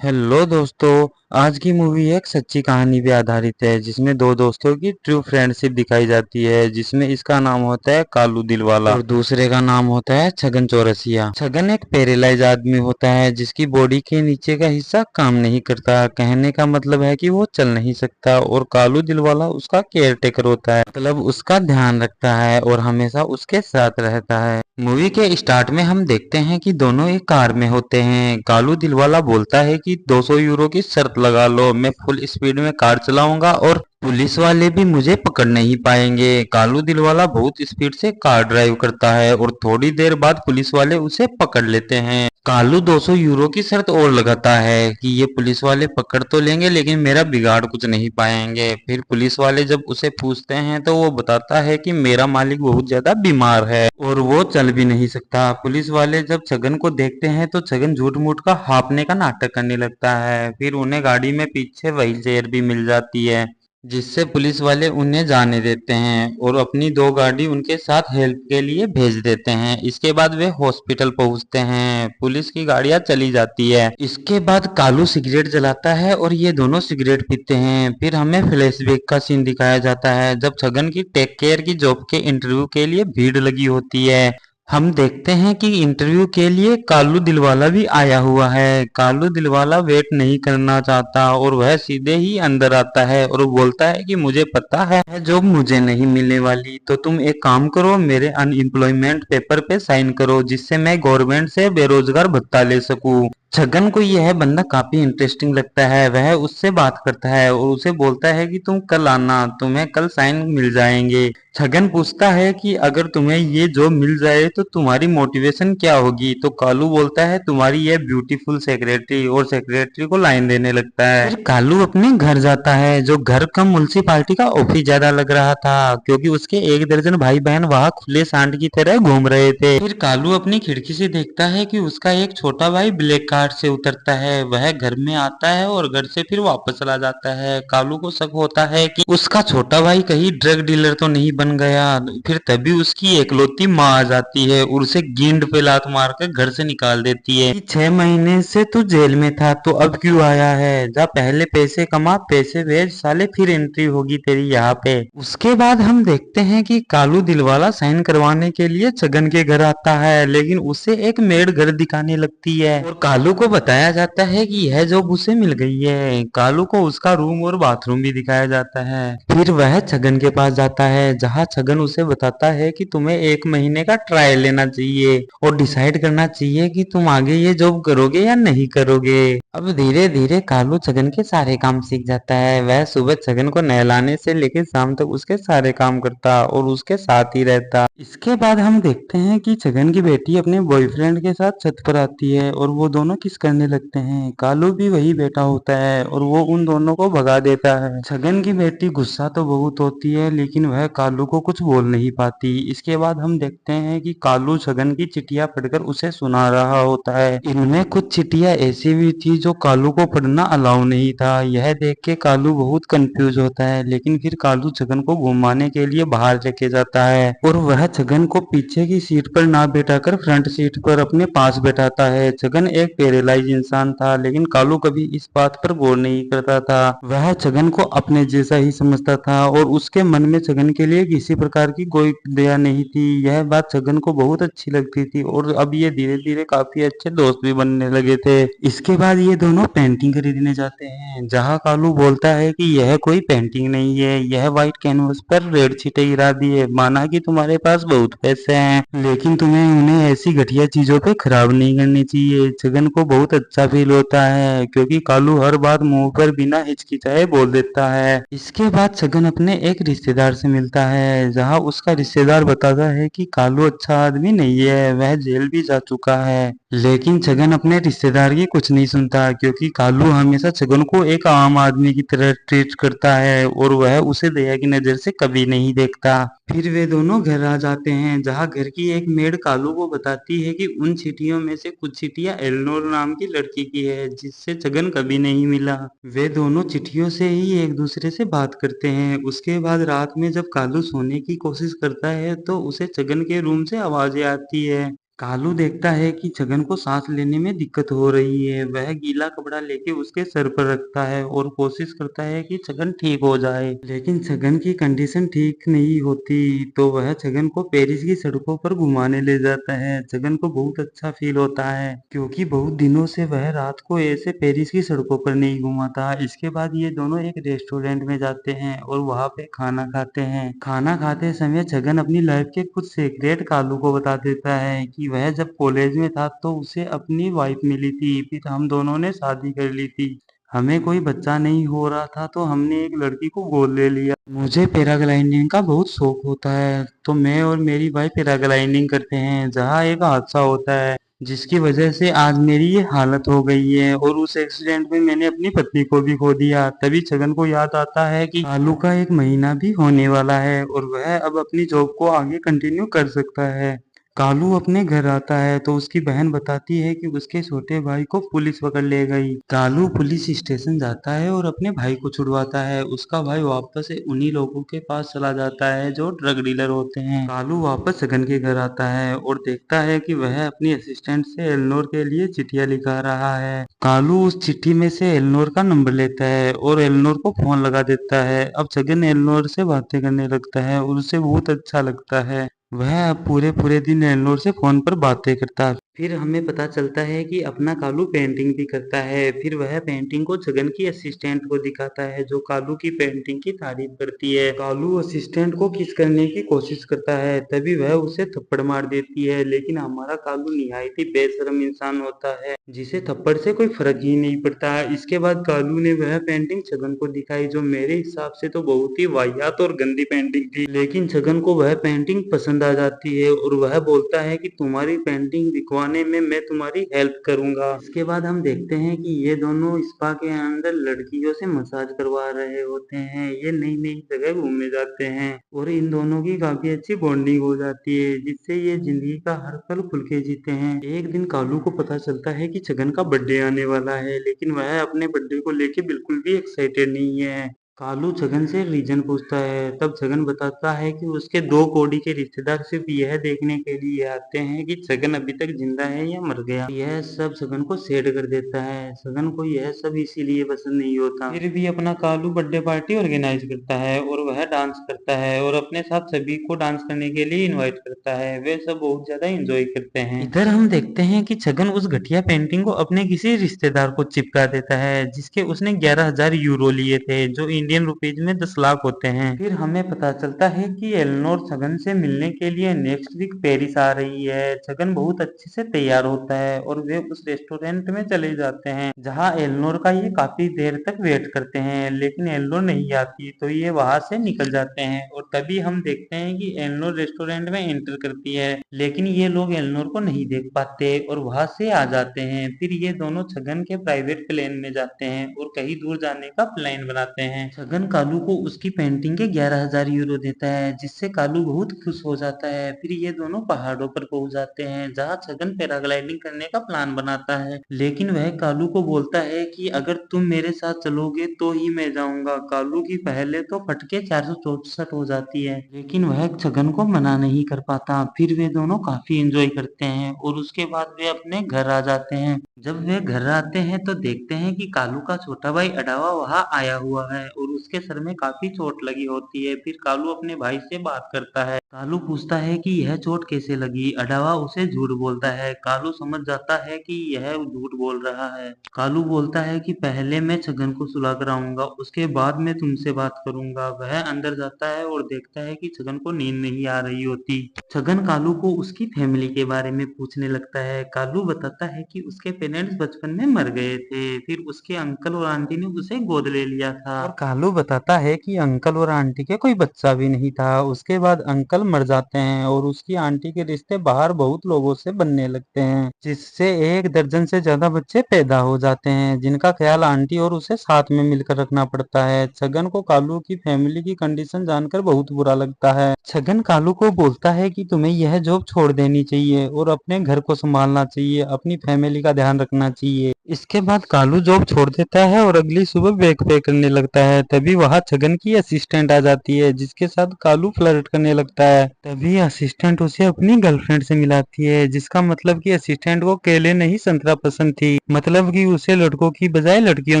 Hello दोस्तों। आज की मूवी एक सच्ची कहानी पे आधारित है जिसमें दो दोस्तों की ट्रू फ्रेंडशिप दिखाई जाती है, जिसमें इसका नाम होता है कालू दिलवाला और दूसरे का नाम होता है छगन चौरसिया। छगन एक पैरालाइज आदमी होता है जिसकी बॉडी के नीचे का हिस्सा काम नहीं करता। कहने का मतलब है कि वो चल नहीं सकता, और कालू दिलवाला उसका केयर टेकर होता है, मतलब उसका ध्यान रखता है और हमेशा उसके साथ रहता है। मूवी के स्टार्ट में हम देखते हैं कि दोनों एक कार में होते हैं। कालू दिलवाला बोलता है कि 200 यूरो की शर्त लगा लो, मैं फुल स्पीड में कार चलाऊंगा और पुलिस वाले भी मुझे पकड़ नहीं पाएंगे। कालू दिलवाला बहुत स्पीड से कार ड्राइव करता है और थोड़ी देर बाद पुलिस वाले उसे पकड़ लेते हैं। कालू 200 यूरो की शर्त और लगाता है कि ये पुलिस वाले पकड़ तो लेंगे लेकिन मेरा बिगाड़ कुछ नहीं पाएंगे। फिर पुलिस वाले जब उसे पूछते हैं तो वो बताता है कि मेरा मालिक बहुत ज्यादा बीमार है और वो चल भी नहीं सकता। पुलिस वाले जब छगन को देखते हैं तो छगन झूठ मूठ का हाँफने का नाटक करने लगता है। फिर उन्हें गाड़ी में पीछे व्हील चेयर भी मिल जाती है, जिससे पुलिस वाले उन्हें जाने देते हैं और अपनी दो गाड़ी उनके साथ हेल्प के लिए भेज देते हैं। इसके बाद वे हॉस्पिटल पहुंचते हैं। पुलिस की गाड़ियां चली जाती है। इसके बाद कालू सिगरेट जलाता है और ये दोनों सिगरेट पीते हैं। फिर हमें फ्लैशबैक का सीन दिखाया जाता है जब छगन की टेक केयर की जॉब के इंटरव्यू के लिए भीड़ लगी होती है। हम देखते हैं कि इंटरव्यू के लिए कालू दिलवाला भी आया हुआ है। कालू दिलवाला वेट नहीं करना चाहता और वह सीधे ही अंदर आता है और बोलता है कि मुझे पता है जॉब मुझे नहीं मिलने वाली, तो तुम एक काम करो, मेरे अनएम्प्लॉयमेंट पेपर पे साइन करो जिससे मैं गवर्नमेंट से बेरोजगार भत्ता ले सकूं। छगन को यह बंदा काफी इंटरेस्टिंग लगता है। वह उससे बात करता है और उसे बोलता है कि तुम कल आना, तुम्हें कल साइन मिल जाएंगे। छगन पूछता है कि अगर तुम्हें ये जॉब मिल जाए तो तुम्हारी मोटिवेशन क्या होगी, तो कालू बोलता है तुम्हारी ये ब्यूटीफुल सेक्रेटरी, और सेक्रेटरी को लाइन देने लगता है। फिर कालू अपने घर जाता है, जो घर कम म्युनिसिपालिटी का ऑफिस ज्यादा लग रहा था क्योंकि उसके 1 दर्जन भाई बहन वहां खुले सांड की तरह घूम रहे थे। फिर कालू अपनी खिड़की से देखता है कि उसका एक छोटा भाई ब्लैक कार से उतरता है। वह घर में आता है और घर से फिर वापस चला जाता है। कालू को शक होता है कि उसका छोटा भाई कहीं ड्रग डीलर तो नहीं बन गया। फिर तभी उसकी एकलौती माँ आ जाती है और उसे गेंद पे लात मार कर घर से निकाल देती है कि 6 महीने से तू जेल में था तो अब क्यों आया है, जा पहले पैसे कमा, पैसे भेज साले, फिर एंट्री होगी तेरी यहाँ पे। उसके बाद हम देखते हैं कि कालू दिलवाला साइन करवाने के लिए छगन के घर आता है, लेकिन उसे एक मेड घर दिखाने लगती है और कालू को बताया जाता है कि यह जॉब उसे मिल गई है। कालू को उसका रूम और बाथरूम भी दिखाया जाता है। फिर वह छगन के पास जाता है, जहाँ छगन उसे बताता है कि तुम्हें 1 महीने का ट्रायल लेना चाहिए और डिसाइड करना चाहिए कि तुम आगे ये जॉब करोगे या नहीं करोगे। अब धीरे धीरे कालू छगन के सारे काम सीख जाता है। वह सुबह छगन को नहलाने से लेकर शाम तक उसके सारे काम करता और उसके साथ ही रहता। इसके बाद हम देखते हैं कि छगन की बेटी अपने बॉयफ्रेंड के साथ छत पर आती है और वो दोनों किस करने लगते हैं। कालू भी वही बैठा होता है और वो उन दोनों को भगा देता है। छगन की बेटी गुस्सा तो बहुत होती है लेकिन वह कालू को कुछ बोल नहीं पाती। इसके बाद हम देखते हैं कि कालू छगन की चिट्ठियां पढ़कर उसे सुना रहा होता है। इनमें कुछ चिट्ठियां ऐसी भी थी जो कालू को पढ़ना अलाउ नहीं था। यह देख के कालू बहुत कंफ्यूज होता है, लेकिन फिर कालू छगन को घुमाने के लिए बाहर लेके जाता है और वह छगन को पीछे की सीट पर ना बैठाकर फ्रंट सीट पर अपने पास बैठाता है। छगन एक पैरालाइज इंसान था लेकिन कालू कभी इस बात पर गौर नहीं करता था। वह छगन को अपने जैसा ही समझता था और उसके मन में छगन के लिए किसी प्रकार की कोई दया नहीं थी। यह बात छगन को बहुत अच्छी लगती थी और अब ये धीरे धीरे काफी अच्छे दोस्त भी बनने लगे थे। इसके बाद ये दोनों पेंटिंग खरीदने जाते हैं, जहाँ कालू बोलता है कि यह कोई पेंटिंग नहीं है, यह व्हाइट कैनवस पर रेड छींटे गिरा दी है। माना कि तुम्हारे पास बहुत पैसे हैं लेकिन तुम्हें उन्हें ऐसी घटिया चीजों पे खराब नहीं करनी चाहिए। छगन को बहुत अच्छा फील होता है क्योंकि कालू हर बात मुंह पर बिना हिचकिचाए बोल देता है। इसके बाद छगन अपने एक रिश्तेदार से मिलता है, जहाँ उसका रिश्तेदार बताता है कि कालू अच्छा आदमी नहीं है, वह जेल भी जा चुका है। लेकिन छगन अपने रिश्तेदार की कुछ नहीं सुनता क्योंकि कालू हमेशा छगन को एक आम आदमी की तरह ट्रीट करता है और वह उसे दया की नजर से कभी नहीं देखता। फिर वे दोनों घर आ जाते हैं, जहाँ घर की एक मेड कालू को बताती है कि उन चिट्ठियों में से कुछ चिट्ठियां एलनोर नाम की लड़की की है जिससे छगन कभी नहीं मिला। वे दोनों चिट्ठियों से ही एक दूसरे से बात करते हैं। उसके बाद रात में जब कालू सोने की कोशिश करता है तो उसे छगन के रूम से आवाजें आती है। कालू देखता है कि छगन को सांस लेने में दिक्कत हो रही है। वह गीला कपड़ा लेके उसके सर पर रखता है और कोशिश करता है कि छगन ठीक हो जाए, लेकिन छगन की कंडीशन ठीक नहीं होती। तो वह छगन को पेरिस की सड़कों पर घुमाने ले जाता है। छगन को बहुत अच्छा फील होता है क्योंकि बहुत दिनों से वह रात को ऐसे पेरिस की सड़कों पर नहीं घूमा था। इसके बाद ये दोनों एक रेस्टोरेंट में जाते हैं और वहां पे खाना खाते हैं। खाना खाते समय छगन अपनी लाइफ के कुछ सीक्रेट कालू को बता देता है कि वह जब कॉलेज में था तो उसे अपनी वाइफ मिली थी, फिर हम दोनों ने शादी कर ली थी। हमें कोई बच्चा नहीं हो रहा था तो हमने एक लड़की को गोद ले लिया। मुझे पैराग्लाइडिंग का बहुत शौक होता है तो मैं और मेरी वाइफ पैराग्लाइडिंग करते हैं, जहाँ एक हादसा होता है जिसकी वजह से आज मेरी ये हालत हो गई है और उस एक्सीडेंट में मैंने अपनी पत्नी को भी खो दिया। तभी छगन को याद आता है कि कालू का एक महीना भी होने वाला है और वह अब अपनी जॉब को आगे कंटिन्यू कर सकता है। कालू अपने घर आता है तो उसकी बहन बताती है कि उसके छोटे भाई को पुलिस पकड़ ले गई। कालू पुलिस स्टेशन जाता है और अपने भाई को छुड़वाता है। उसका भाई वापस से उन्हीं लोगों के पास चला जाता है जो ड्रग डीलर होते हैं। कालू वापस छगन के घर आता है और देखता है कि वह अपनी असिस्टेंट से एलनोर के लिए चिट्ठियां लिखा रहा है। कालू उस चिट्ठी में से एलनोर का नंबर लेता है और एलनोर को फोन लगा देता है। अब छगन एलनोर से बातें करने लगता है और उसे बहुत अच्छा लगता है। वह अब पूरे पूरे दिन एल्नोर से फोन पर बातें करता है। फिर हमें पता चलता है कि अपना कालू पेंटिंग भी करता है। फिर वह पेंटिंग को छगन की असिस्टेंट को दिखाता है जो कालू की पेंटिंग की तारीफ करती है। कालू असिस्टेंट को किस करने की कोशिश करता है, तभी वह उसे थप्पड़ मार देती है। लेकिन हमारा कालू निहायत ही बेशर्म इंसान होता है जिसे थप्पड़ से कोई फर्क ही नहीं पड़ता। इसके बाद कालू ने वह पेंटिंग छगन को दिखाई जो मेरे हिसाब से तो बहुत ही वाहियात और गंदी पेंटिंग थी, लेकिन छगन को वह पेंटिंग पसंद आ जाती है और वह बोलता है कि तुम्हारी पेंटिंग दिखवाने में मैं तुम्हारी हेल्प करूंगा। इसके बाद हम देखते हैं कि ये दोनों स्पा के अंदर लड़कियों से मसाज करवा रहे होते हैं। ये नई नई जगह घूमने जाते हैं और इन दोनों की काफी अच्छी बॉन्डिंग हो जाती है जिससे ये जिंदगी का हर पल खुल के जीते हैं। एक दिन कालू को पता चलता है कि छगन का बर्थडे आने वाला है, लेकिन वह अपने बर्थडे को लेके बिल्कुल भी एक्साइटेड नहीं है। कालू छगन से रीजन पूछता है, तब छगन बताता है कि उसके 2 कौड़ी के रिश्तेदार सिर्फ यह देखने के लिए आते हैं कि छगन अभी तक जिंदा है या मर गया। यह सब छगन को सैड कर देता है। छगन को यह सब इसीलिए पसंद नहीं होता। फिर भी अपना कालू बर्थडे पार्टी ऑर्गेनाइज करता है और वह डांस करता है और अपने साथ सभी को डांस करने के लिए इनवाइट करता है। वे सब बहुत ज्यादा एंजॉय करते हैं। इधर हम देखते हैं कि छगन उस घटिया पेंटिंग को अपने किसी रिश्तेदार को चिपका देता है जिसके उसने 11,000 यूरो लिए थे जो इंडियन रुपीज में 10 लाख होते हैं। फिर हमें पता चलता है कि एलनोर छगन से मिलने के लिए नेक्स्ट वीक पेरिस आ रही है। छगन बहुत अच्छे से तैयार होता है और वे उस रेस्टोरेंट में चले जाते हैं जहां एलनोर का ये काफी देर तक वेट करते हैं, लेकिन एलनोर नहीं आती तो ये वहां से निकल जाते हैं। और तभी हम देखते हैं कि एलनोर रेस्टोरेंट में एंटर करती है, लेकिन ये लोग एलनोर को नहीं देख पाते और वहां से आ जाते हैं। फिर ये दोनों छगन के प्राइवेट प्लेन में जाते हैं और कहीं दूर जाने का प्लान बनाते हैं। छगन कालू को उसकी पेंटिंग के 11,000 यूरो देता है जिससे कालू बहुत खुश हो जाता है। फिर ये दोनों पहाड़ों पर पहुंच जाते हैं जहां छगन पैराग्लाइडिंग करने का प्लान बनाता है, लेकिन वह कालू को बोलता है कि अगर तुम मेरे साथ चलोगे तो ही मैं जाऊंगा। कालू की पहले तो फटके 464 हो जाती है, लेकिन वह छगन को मना नहीं कर पाता। फिर वे दोनों काफी एंजॉय करते हैं और उसके बाद वे अपने घर आ जाते हैं। जब वे घर आते हैं तो देखते हैं कि कालू का छोटा भाई अडावा वहां आया हुआ है और उसके सर में काफी चोट लगी होती है। फिर कालू अपने भाई से बात करता है। कालू पूछता है कि यह चोट कैसे लगी। अडावा उसे झूठ बोलता है। कालू समझ जाता है कि यह झूठ बोल रहा है। कालू बोलता है कि पहले मैं छगन को सुला कर आऊंगा, उसके बाद मैं तुमसे बात करूंगा। वह अंदर जाता है और देखता है कि छगन को नींद नहीं आ रही होती। छगन कालू को उसकी फैमिली के बारे में पूछने लगता है। कालू बताता है कि उसके पेरेंट्स बचपन में मर गए थे, फिर उसके अंकल और आंटी ने उसे गोद ले लिया था। और कालू बताता है कि अंकल और आंटी के कोई बच्चा भी नहीं था। उसके बाद अंकल मर जाते हैं और उसकी आंटी के रिश्ते बाहर बहुत लोगों से बनने लगते हैं, जिससे 1 दर्जन से ज्यादा बच्चे पैदा हो जाते हैं जिनका ख्याल आंटी और उसे साथ में मिलकर रखना पड़ता है। छगन को कालू की फैमिली की कंडीशन जानकर बहुत बुरा लगता है। छगन कालू को बोलता है कि तुम्हें यह जॉब छोड़ देनी चाहिए और अपने घर को संभालना चाहिए, अपनी फैमिली का ध्यान रखना चाहिए। इसके बाद कालू जॉब छोड़ देता है और अगली सुबह बैग पैक करने लगता है। है तभी वहां छगन की असिस्टेंट आ जाती है जिसके साथ कालू फ्लर्ट करने लगता है। तभी असिस्टेंट उसे अपनी गर्लफ्रेंड से मिलाती है जिसका मतलब कि असिस्टेंट को केले नहीं संतरा पसंद थी, मतलब कि उसे लड़कों की बजाय लड़कियों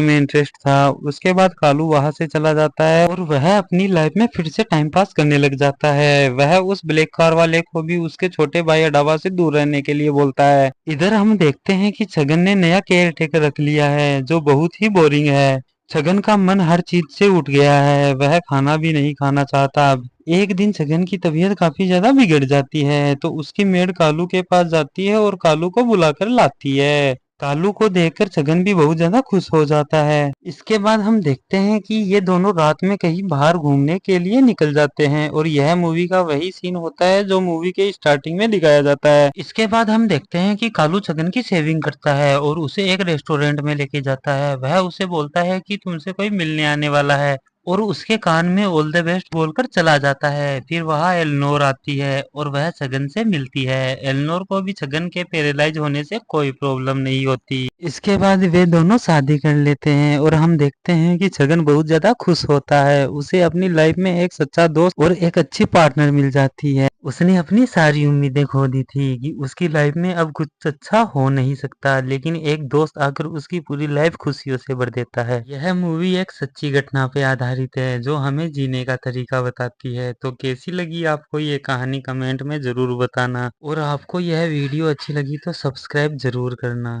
में इंटरेस्ट था। उसके बाद कालू वहां से चला जाता है और वह अपनी लाइफ में फिर से टाइम पास करने लग जाता है। वह उस ब्लैक कार वाले को भी उसके छोटे भाई अडावा से दूर रहने के लिए बोलता है। इधर हम देखते हैं कि छगन ने नया केयर टेकर रख लिया है जो बहुत ही बोरिंग है। छगन का मन हर चीज से उठ गया है, वह खाना भी नहीं खाना चाहता अब। एक दिन छगन की तबीयत काफी ज्यादा बिगड़ जाती है तो उसकी मेड कालू के पास जाती है और कालू को बुलाकर लाती है। कालू को देखकर छगन भी बहुत ज्यादा खुश हो जाता है। इसके बाद हम देखते हैं कि ये दोनों रात में कहीं बाहर घूमने के लिए निकल जाते हैं और यह मूवी का वही सीन होता है जो मूवी के स्टार्टिंग में दिखाया जाता है। इसके बाद हम देखते हैं कि कालू छगन की सेविंग करता है और उसे एक रेस्टोरेंट में लेके जाता है। वह उसे बोलता है कि तुमसे कोई मिलने आने वाला है और उसके कान में ऑल द बेस्ट बोलकर चला जाता है। फिर वहां एलनोर आती है और वह छगन से मिलती है। एलनोर को भी छगन के पैरालाइज होने से कोई प्रॉब्लम नहीं होती। इसके बाद वे दोनों शादी कर लेते हैं और हम देखते हैं कि छगन बहुत ज्यादा खुश होता है। उसे अपनी लाइफ में एक सच्चा दोस्त और एक अच्छी पार्टनर मिल जाती है। उसने अपनी सारी उम्मीदें खो दी थी कि उसकी लाइफ में अब कुछ अच्छा हो नहीं सकता, लेकिन एक दोस्त आकर उसकी पूरी लाइफ खुशियों से भर देता है। यह मूवी एक सच्ची घटना पे आधारित है जो हमें जीने का तरीका बताती है। तो कैसी लगी आपको ये कहानी कमेंट में जरूर बताना और आपको यह वीडियो अच्छी लगी तो सब्सक्राइब जरूर करना।